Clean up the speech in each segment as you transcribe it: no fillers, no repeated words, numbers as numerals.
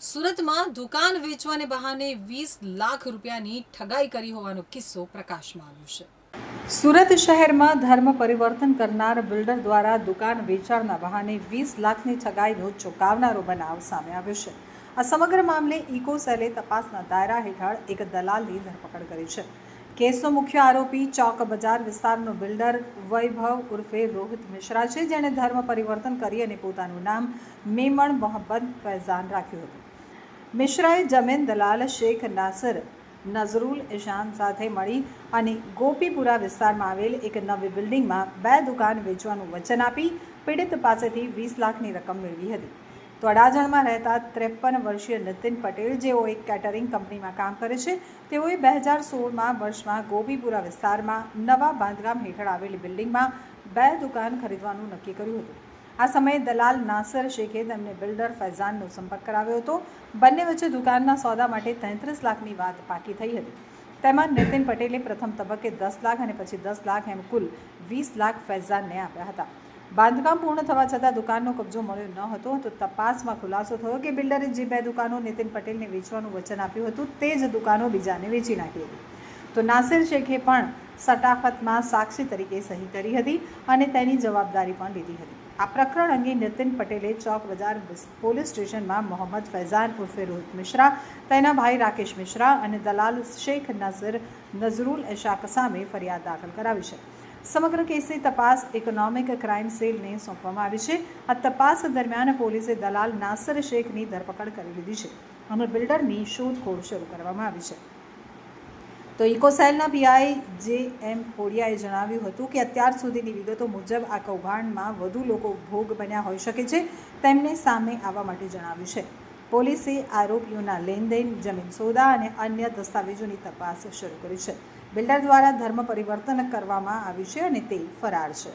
સુરતમાં દુકાન વેચવાને બહાને 20 લાખ રૂપિયાની ઠગાઈ કરી હોવાનો કિસ્સો પ્રકાશમાં આવ્યો છે। સુરત શહેરમાં ધર્મ પરિવર્તન કરનાર બિલ્ડર દ્વારા દુકાન વેચાણના બહાને 20 લાખની ઠગાઈનો ચોંકાવનારો બનાવ સામે આવ્યો છે। આ સમગ્ર મામલે ઇકોસેલે તપાસના દાયરા હેઠળ એક દલાલની ધરપકડ કરી છે। કેસનો મુખ્ય આરોપી ચોક બજાર વિસ્તારનો બિલ્ડર વૈભવ ઉર્ફે રોહિત મિશ્રા છે, જેણે ધર્મ પરિવર્તન કરી અને પોતાનું નામ મેમણ મોહમ્મદ ફૈઝાન રાખ્યું હતું। મિશ્રાએ જમીન દલાલ શેખ નાસિર નઝરુલ ઇશાન સાથે મળી અને ગોપીપુરા વિસ્તારમાં આવેલ એક નવી બિલ્ડિંગમાં 2 દુકાન વેચવાનું વચન આપી પીડિત પાસેથી 20 લાખની રકમ મેળવી હતી। તો અડાજણમાં રહેતા 53 વર્ષીય નીતિન પટેલ, જેઓ એક કેટરિંગ કંપનીમાં કામ કરે છે, તેઓએ 2016માં વર્ષમાં ગોપીપુરા વિસ્તારમાં નવા બાંધકામ હેઠળ આવેલી બિલ્ડિંગમાં 2 દુકાન ખરીદવાનું નક્કી કર્યું હતું। આ સમયે દલાલ નાસિર શેખે તેમને બિલ્ડર ફૈઝાનનો સંપર્ક કરાવ્યો હતો। બંને વચ્ચે દુકાનના સોદા માટે 33 લાખની વાત પાકી થઈ હતી। તેમાં નીતિન પટેલે પ્રથમ તબક્કે 10 લાખ અને પછી 10 લાખ એમ કુલ 20 લાખ ફૈઝાનને આપ્યા હતા। બાંધકામ પૂર્ણ થવા છતાં દુકાનનો કબજો મળ્યો ન હતો, તો તપાસમાં ખુલાસો થયો કે બિલ્ડરે જે 2 દુકાનો નીતિન પટેલને વેચવાનું વચન આપ્યું હતું, તે જ દુકાનો બીજાને વેચી નાખી હતી। તો નાસિર શેખે પણ સટાફતમાં સાક્ષી તરીકે સહી કરી હતી અને તેની જવાબદારી પણ લીધી હતી। આ પ્રકરણ અંગે નીતિન પટેલે ચોક બજાર પોલીસ સ્ટેશનમાં મોહમ્મદ ફૈઝાન ઉર્ફે રોહિત મિશ્રા, તેના ભાઈ રાકેશ મિશ્રા અને દલાલ શેખ નઝર નઝરુલ ઇશાક સામે ફરિયાદ દાખલ કરાવી છે। સમગ્ર કેસની તપાસ ઇકોનોમિક ક્રાઇમ સેલને સોંપવામાં આવી છે। આ તપાસ દરમિયાન પોલીસે દલાલ નાસિર શેખની ધરપકડ કરી લીધી છે અને બિલ્ડરની શોધખોળ શરૂ કરવામાં આવી છે। તો ઇકોસેલના પીઆઈ જે.એમ. કોડિયાએ જણાવ્યું હતું કે અત્યાર સુધીની વિગતો મુજબ આ કૌભાંડમાં વધુ લોકો ભોગ બન્યા હોઈ શકે છે, તેમને સામે આવવા માટે જણાવ્યું છે। પોલીસે આરોપીઓના લેનદેન, જમીન સોદા અને અન્ય દસ્તાવેજોની તપાસ શરૂ કરી છે। બિલ્ડર દ્વારા ધર્મ પરિવર્તન કરવામાં આવ્યું છે અને તે ફરાર છે।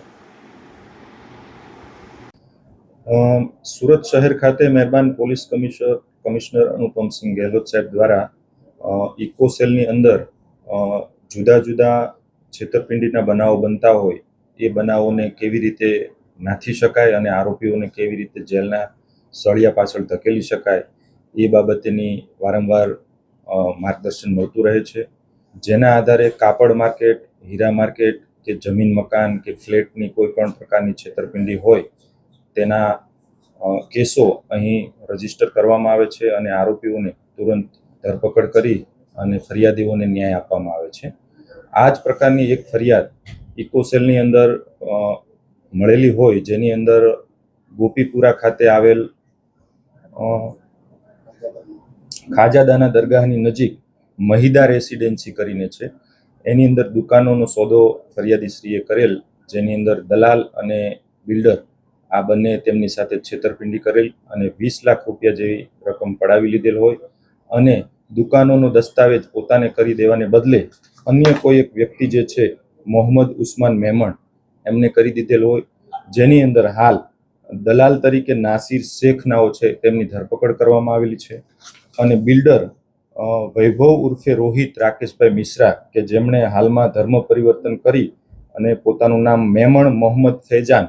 સુરત શહેર ખાતે મહેરબાન પોલીસ કમિશનર અનુપમસિંહ ગેહલોત સાહેબ દ્વારા ઇકોસેલની અંદર જુદા જુદા છેતરપિંડીના બનાવો બનતા હોય એ બનાવોને કેવી રીતે નાથી શકાય અને આરોપીઓને કેવી રીતે જેલના સળિયા પાછળ ધકેલી શકાય એ બાબતેની વારંવાર માર્ગદર્શન મળતું રહે છે। જેના આધારે કાપડ માર્કેટ, હીરા માર્કેટ કે જમીન મકાન કે ફ્લેટની કોઈ પણ પ્રકારની છેતરપિંડી હોય તેના કેસો અહીં રજીસ્ટર કરવામાં આવે છે અને આરોપીઓને તુરંત ધરપકડ કરી અને ફરિયાદીઓને ન્યાય આપવામાં આવે છે। આ જ પ્રકારની એક ફરિયાદ ઇકોસેલની અંદર મળેલી હોય, જેની અંદર ગોપીપુરા ખાતે આવેલ ખાજાદાના દરગાહની નજીક મહિદા રેસિડેન્સી કરીને છે, એની અંદર દુકાનોનો સોદો ફરિયાદીશ્રીએ કરેલ, જેની અંદર દલાલ અને બિલ્ડર આ બંને તેમની સાથે છેતરપિંડી કરેલ અને 20 લાખ રૂપિયા જેવી રકમ પડાવી લીધેલ હોય અને દુકાનોનો દસ્તાવેજ પોતાને કરી દેવાને બદલે અન્ય કોઈ એક વ્યક્તિ જે છે મોહમ્મદ ઉસ્માન મેમણ એમને કરી દીધેલ હોય, જેની અંદર હાલ દલાલ તરીકે નાસિર શેખ નાઓ છે તેમની ધરપકડ કરવામાં આવેલી છે અને બિલ્ડર વૈભવ ઉર્ફે રોહિત રાકેશભાઈ મિશ્રા કે જેમણે હાલમાં ધર્મ પરિવર્તન કરી અને પોતાનું નામ મેમણ મોહમ્મદ ફૈઝાન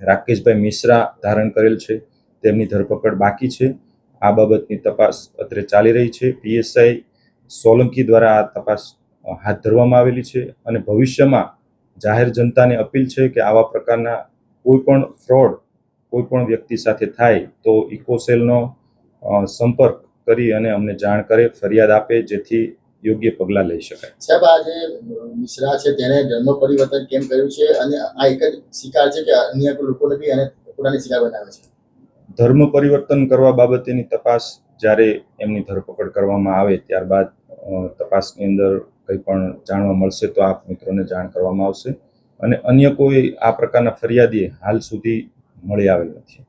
રાકેશભાઈ મિશ્રા ધારણ કરેલ છે, તેમની ધરપકડ બાકી છે। આ બાબતની તપાસ અત્રે ચાલી રહી છે। પીએસઆઈ સોલંકી દ્વારા આ તપાસ હાથ ધરવામાં આવેલી છે અને ભવિષ્યમાં જાહેર જનતાને અપીલ છે કે આવા પ્રકારના કોઈ પણ ફ્રોડ કોઈ પણ વ્યક્તિ સાથે થાય તો ઇકોસેલનો સંપર્ક કરી અને અમને જાણ કરે, ફરિયાદ આપે, જેથી યોગ્ય પગલાં લઈ શકાય। સાહેબ, આ જે મિશ્રા છે તેને ધર્મ પરિવર્તન કેમ કર્યું છે અને આ એક જ શિકાર છે કે અન્ય લોકોને બી એને પોતાની શિકાર બનાવે છે? ધર્મ પરિવર્તન કરવા બાબતેની તપાસ જ્યારે એમની ધરપકડ કરવામાં આવે ત્યારબાદ તપાસની અંદર કંઈ પણ જાણવા મળશે તો આપ મિત્રોને જાણ કરવામાં આવશે અને અન્ય કોઈ આ પ્રકારના ફરિયાદી હાલ સુધી મળી આવેલ નથી।